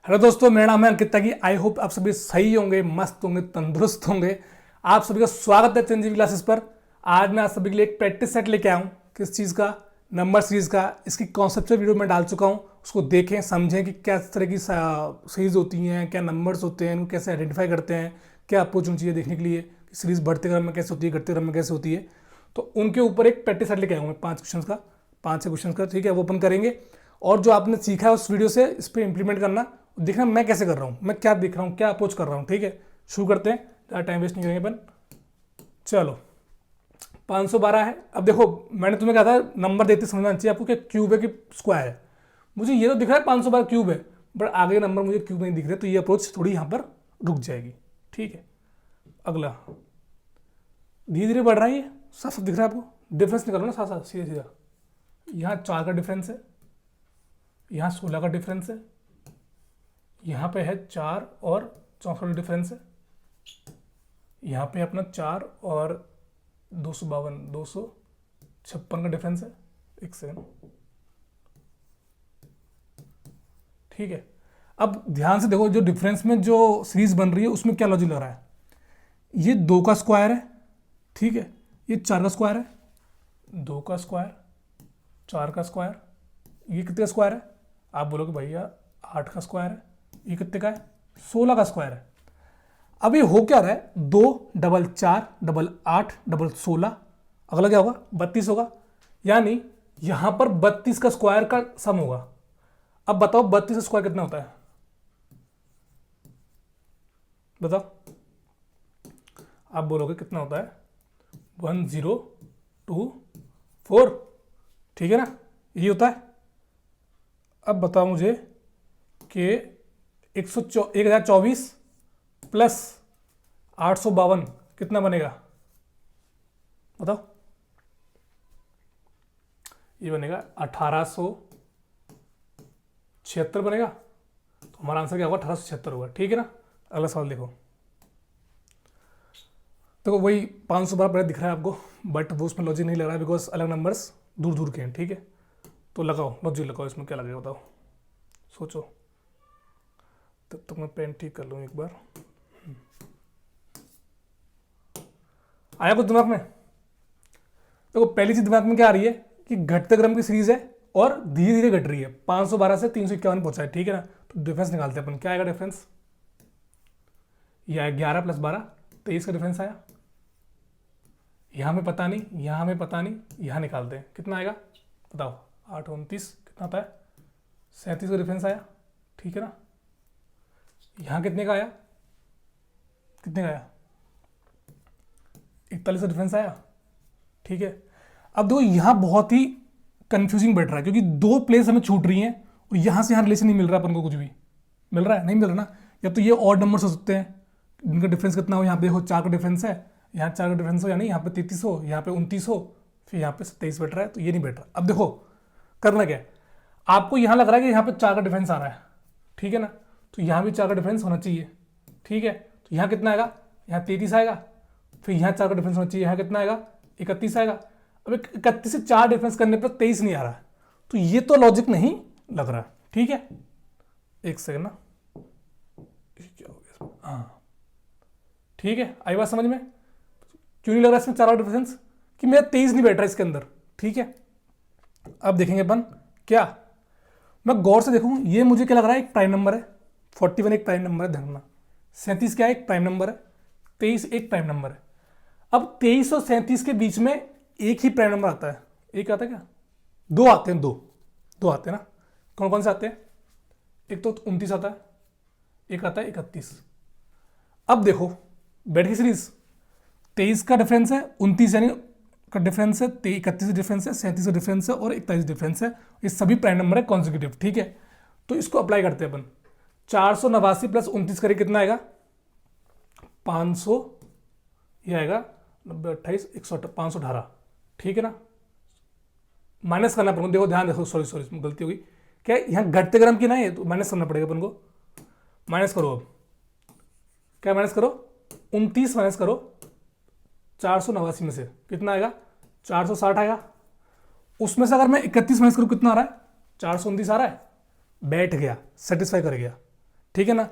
Hello दोस्तों, मेरा नाम है अंकित त्यागी। आई होप आप सभी सही होंगे, मस्त होंगे, तंदुरुस्त होंगे। आप सभी का स्वागत है चिरंजीवी क्लासेस पर। आज मैं आप सभी के लिए एक प्रैक्टिस सेट लेके आया हूँ। किस चीज़ का? नंबर सीरीज का। इसकी कॉन्सेप्चुअल वीडियो मैं डाल चुका हूँ, उसको देखें, समझें कि क्या तरह की सीरीज होती हैं, क्या नंबर्स होते हैं, उनको कैसे आइडेंटिफाई करते हैं, क्या अप्रोच होनी चाहिए देखने के लिए कि सीरीज बढ़ते क्रम में कैसे होती है, घटते क्रम में कैसे होती है। तो उनके ऊपर एक प्रैक्टिस सेट लेके आया हूँ मैं 5 क्वेश्चन का, 5 6 क्वेश्चन का। ठीक है, वो ओपन करेंगे और जो आपने सीखा है उस वीडियो से इस पर इंप्लीमेंट करना, देखना मैं कैसे कर रहा हूँ, मैं क्या देख रहा हूँ, क्या अप्रोच कर रहा हूँ। ठीक है, शुरू करते हैं, ज़्यादा टाइम वेस्ट नहीं करेंगे अपन। चलो, 512 है। अब देखो, मैंने तुम्हें कहा था नंबर देते समझना चाहिए आपको कि क्यूब है कि स्क्वायर है। मुझे ये तो दिख रहा है 512 क्यूब है, बट आगे नंबर मुझे क्यूब नहीं दिख रहे, तो ये अप्रोच थोड़ी यहाँ पर रुक जाएगी। ठीक है, अगला धीरे धीरे बढ़ रहा है, ये साफ साफ दिख रहा है आपको। डिफरेंस निकालो ना साथ साथ, सीधा सीधा। यहाँ 4 का डिफरेंस है, यहाँ 16 का डिफरेंस है, यहाँ पे है 4 और 64 का डिफरेंस है, यहाँ पे अपना 4 और 256 का डिफरेंस है। एक सेकेंड। ठीक है, अब ध्यान से देखो, जो डिफरेंस में जो सीरीज बन रही है उसमें क्या लॉजिक लग रहा है। ये 2 का स्क्वायर है, ठीक है, ये 4 का स्क्वायर है, 2 का स्क्वायर, 4 का स्क्वायर, ये कितने का स्क्वायर है? आप बोलोगे भैया 8 का स्क्वायर है। ये कितने का है? 16 का स्क्वायर है। अब ये हो क्या रहा है? 2 डबल 4 डबल 8 डबल 16, अगला क्या होगा? 32 होगा। यानी यहां पर 32 का स्क्वायर का सम होगा। अब बताओ 32 का स्क्वायर कितना होता है? बताओ, आप बोलोगे कितना होता है? 1024। ठीक है ना, यही होता है। अब बताओ मुझे कि 1024 प्लस 852 कितना बनेगा? बताओ। ये बनेगा 1876 बनेगा। तो हमारा आंसर क्या होगा? 1876 होगा। ठीक है ना, अगला सवाल देखो। देखो वही 512 पहले दिख रहा है आपको, बट वो उसमें लॉजिक नहीं लग रहा है बिकॉज अलग नंबर्स दूर दूर के हैं। ठीक है, तो लगाओ लॉजिक, लगाओ इसमें क्या लगेगा बताओ, सोचो। तब तक मैं पेन ठीक कर लूँ एक बार। आया कुछ दिमाग में? देखो पहली चीज दिमाग में क्या आ रही है कि घटते क्रम की सीरीज है और धीरे धीरे घट रही है। 512 से 351 पहुंचा है। ठीक है ना, तो डिफरेंस निकालते हैं अपन। क्या आएगा डिफरेंस? यह 11 प्लस 12 23 का डिफरेंस आया। यहां में पता नहीं, यहां में पता नहीं, यहां निकालते हैं कितना आएगा बताओ। 8 29 कितना आता है? 37 का डिफरेंस आया। ठीक है ना, यहां कितने का आया? कितने का आया? 41 का डिफरेंस आया। ठीक है, अब देखो यहां बहुत ही कंफ्यूजिंग बैठ रहा है क्योंकि दो प्लेस हमें छूट रही हैं और यहां से यहां रिलेशन नहीं मिल रहा अपन को। कुछ भी मिल रहा है? नहीं मिल रहा ना। या तो ये ऑड नंबर्स हो सकते हैं जिनका डिफरेंस कितना हो। यहाँ पे देखो 4 का डिफरेंस है, यहाँ 4 का डिफरेंस हो, यानी यहाँ पे 33 हो, यहाँ पे 29 हो, फिर यहाँ पे 27 बैठ रहा है, तो ये नहीं बैठ रहा। अब देखो करना क्या है, आपको यहाँ लग रहा है कि यहाँ पे 4 का डिफरेंस आ रहा है। ठीक है ना, तो यहाँ भी 4 का डिफरेंस होना चाहिए। ठीक है, तो यहाँ कितना आएगा? यहाँ 33 आएगा। फिर यहाँ 4 का डिफरेंस होना चाहिए, यहाँ कितना आएगा? 31 आएगा। अब 31 से 4 डिफरेंस करने पर 23 नहीं आ रहा है, तो ये तो लॉजिक नहीं लग रहा। ठीक है, एक सेकेंड ना, क्या हो गया? हाँ ठीक है, आई बात समझ में? क्यों नहीं लग रहा इसमें 4 डिफरेंस? कि मेरा 23 नहीं बैठ रहा इसके अंदर। ठीक है, अब देखेंगे अपन क्या। मैं गौर से देखूं, ये मुझे क्या लग रहा है? एक प्राइम नंबर है। 41 एक प्राइम नंबर है, ध्यान रखना। 37 क्या है? एक प्राइम नंबर है। 23 एक प्राइम नंबर है। अब 23 और 37 के बीच में एक ही प्राइम नंबर आता है। एक आता है क्या? दो आते हैं, दो आते हैं ना। कौन कौन से आते हैं? एक तो 29 आता है, एक आता है 31। अब देखो बैठ की सीरीज, 23 का डिफरेंस है, 29 यानी का डिफरेंस है, 31 का डिफरेंस है, 37 का डिफरेंस है और 41 डिफरेंस है। ये सभी प्राइम नंबर है कॉन्जिक्यूटिव। ठीक है, तो इसको अप्लाई करते हैं अपन। 489 प्लस 29 करें कितना आएगा? 500, ये आएगा 90 28 118 518। ठीक है ना, माइनस करना पड़ेगा। देखो ध्यान देखो, सॉरी सॉरी गलती होगी। क्या यहाँ घटते क्रम की ना है, तो माइनस करना पड़ेगा अपन को। माइनस करो, अब क्या माइनस करो? 29 माइनस करो 489 में से कितना आएगा? 460 आएगा। उसमें से अगर मैं 31 माइनस करूँ कितना आ रहा है? 429 आ रहा है। बैठ गया, सेटिस्फाई कर गया। ठीक है ना।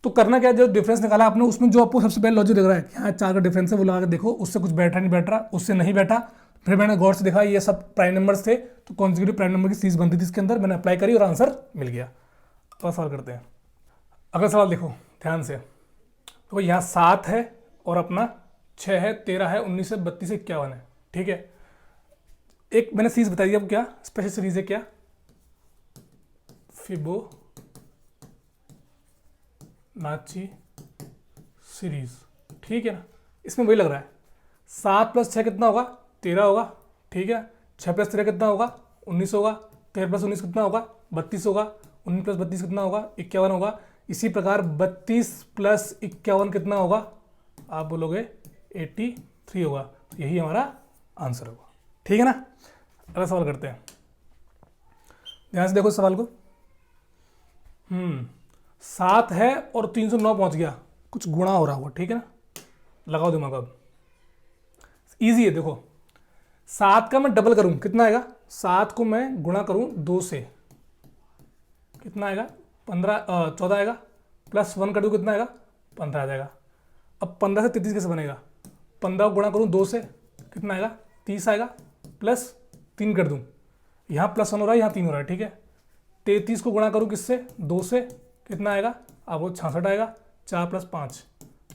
तो करना क्या है, जो डिफरेंस निकाला आपने उसमें जो आपको सबसे पहले लॉजिक लग रहा है कि हाँ 4 का डिफरेंस है, वो लगा के देखो उससे कुछ बैठ रहा नहीं बैठ रहा, उससे नहीं बैठा। फिर मैंने गौर से देखा ये सब प्राइम नंबर्स थे, तो कॉन्जिक्यूटिव प्राइम नंबर की सीरीज बनती थी इसके अंदर, मैंने अप्लाई करी और आंसर मिल गया। अगला सवाल करते हैं। अगला सवाल देखो ध्यान से, तो यहाँ 7 है और अपना 6 है, 13 है, 19 है, 32 है, 51 है। ठीक है, एक मैंने सीरीज बताई आपको, क्या स्पेशल सीरीज है, क्या फिबोनाची सीरीज। ठीक है ना, इसमें वही लग रहा है 7 + 6 कितना होगा, 13 होगा। ठीक है, 6 + 13 कितना होगा, 19 होगा। 13 + 19 कितना होगा, 32 होगा। 19 + 32 कितना होगा, 51 होगा। इसी प्रकार 32 + 51 कितना होगा, आप बोलोगे 83 होगा। तो यही हमारा आंसर होगा। ठीक है ना। अगला सवाल करते हैं, ध्यान से देखो इस सवाल को। 7 है और 309 पहुंच गया, कुछ गुणा हो रहा होगा। ठीक है ना, लगाओ दिमाग। अब इजी है, देखो 7 का मैं डबल करूं कितना आएगा, 7 को मैं गुणा करूं 2 से कितना आएगा, 14 आएगा। +1 कर दूं कितना आएगा, 15 आ जाएगा। अब 15 से 33 कैसे बनेगा, 15 को गुणा करूं 2 से कितना आएगा, 30 आएगा। +3 कर दूं, यहाँ +1 हो रहा है, यहाँ 3 हो रहा है। ठीक है, 33 को गुणा करूं किससे, 2 से कितना आएगा, अब वो 66 आएगा। 4 + 5,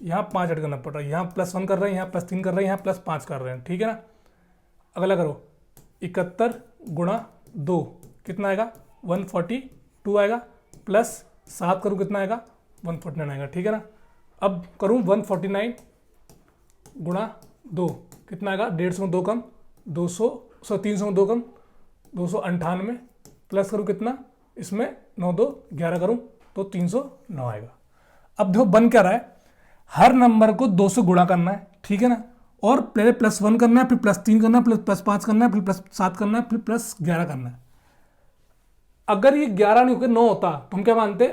यहाँ 5 ऐड करना पड़ रहा है, यहाँ +1 कर रहे हैं, यहाँ +3 कर रहे हैं, यहाँ +5 कर रहे हैं। ठीक है ना। अगला करो, 71 × 2 कितना आएगा, 142 आएगा। +7 करूँ कितना आएगा, 149 आएगा। ठीक है ना। अब करूँ 149 × 2 कितना आएगा, 150 में 2 कम, 300 में 2 कम, 298। प्लस करूँ कितना, इसमें 9 2 11 करूँ तो 309 आएगा। अब देखो बन क्या रहा है, हर नंबर को 2 से गुणा करना है। ठीक है ना, और पहले +1 करना है, फिर +3 करना है, फिर +5 करना है, फिर +7 करना है, फिर +11 करना है। अगर ये 11 नहीं होकर 9 होता तो हम क्या मानते,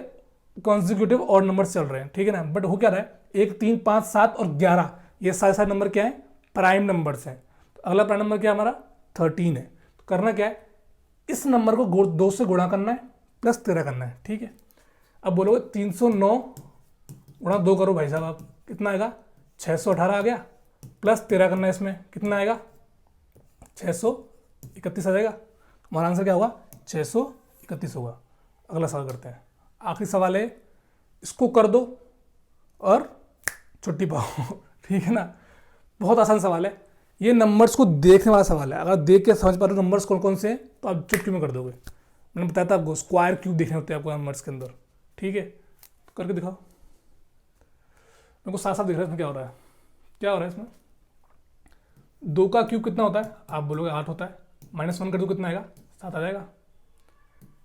कॉन्जिक्यूटिव ऑड नंबर चल रहे हैं। ठीक है ना, बट हो क्या रहा है, 1 3 5 7 और 11 ये सारे नंबर क्या है, प्राइम नंबर्स हैं। तो अगला प्राइम नंबर क्या है हमारा, 13 है। तो करना क्या है, इस नंबर को 2 से गुणा करना है, +13 करना है। ठीक है, अब बोलोगे 309 × 2 करो भाई साहब, आप कितना आएगा, 618 आ गया। +13 करना है, इसमें कितना आएगा, 631 आ जाएगा। हमारा आंसर क्या होगा, 631 होगा। अगला सवाल करते हैं, आखिरी सवाल है, इसको कर दो और छुट्टी पाओ। ठीक है ना, बहुत आसान सवाल है। ये नंबर्स को देखने वाला सवाल है, अगर देख के समझ पा रहे हो नंबर्स कौन कौन से हैं तो आप चुटकी में कर दोगे। मैंने बताया था आपको स्क्वायर क्यूब देखने होते हैं आपको नंबर्स के अंदर। ठीक है, तो करके दिखाओ, मेरे को साथ साथ दिख रहा है इसमें क्या हो रहा है, क्या हो रहा है इसमें। 2 का क्यूब कितना होता है, आप बोलोगे 8 होता है। -1 कर दो कितना आएगा, 7 आ जाएगा।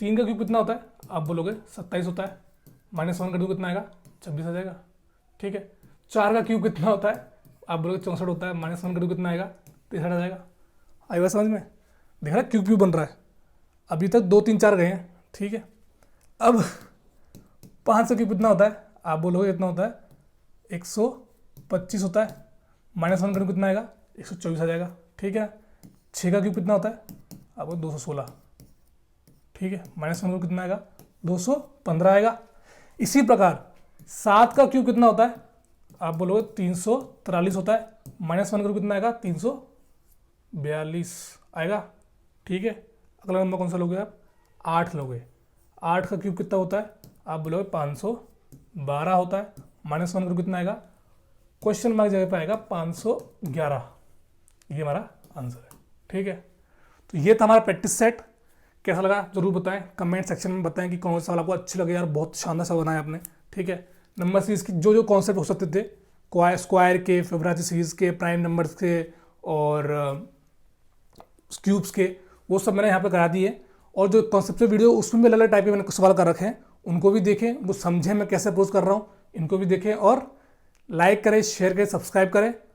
3 का क्यूब कितना होता है, आप बोलोगे 27 होता है। -1 कर दो कितना आएगा, 26 आ जाएगा। ठीक है, 4 का क्यूब कितना होता है, आप बोलोगे 64 होता है। -1 कर दो कितना आएगा, 63 आ जाएगा। आई बात समझ में, देख रहा है क्यूब क्यूब बन रहा है। अभी तक 2 3 4 गए हैं। ठीक है, अब 5 का क्यूब कितना होता है, आप बोलोगे इतना होता है, 125 होता है। -1 करूँ कितना आएगा, 124 आ जाएगा। ठीक है, 6 का क्यूब कितना होता है, आपको 216। ठीक है, -1 करूँ कितना आएगा, 215 आएगा। इसी प्रकार 7 का क्यूब कितना होता है, आप बोलोगे 343 होता है। -1 करूँ कितना आएगा, 342 आएगा। ठीक है, अगला नंबर कौन सा लोगे आप, 8 लोगे। 8 का क्यूब कितना होता है, आप बोलोगे 512 होता है। -1 करूँ कितना आएगा, क्वेश्चन मार्क जगह पे आएगा 511। ये हमारा आंसर है। ठीक है, तो ये था हमारा प्रैक्टिस सेट। कैसा लगा जरूर बताएं, कमेंट सेक्शन में बताएं कि कौन सा सवाल आपको अच्छे लगे। यार बहुत शानदार सा बनाया आपने। ठीक है, नंबर सीरीज की जो जो कॉन्सेप्ट हो सकते थे, स्क्वायर के, फिबोनाची सीरीज के, प्राइम नंबर्स के और क्यूब्स के, वो सब मैंने यहाँ पे करा दिए। और जो कॉन्सेप्ट वीडियो उसमें भी अलग अलग टाइप के मैंने सवाल कर रखे हैं, उनको भी देखें, वो समझें मैं कैसे अप्रोच कर रहा हूँ, इनको भी देखें। और लाइक करें, शेयर करें, सब्सक्राइब करें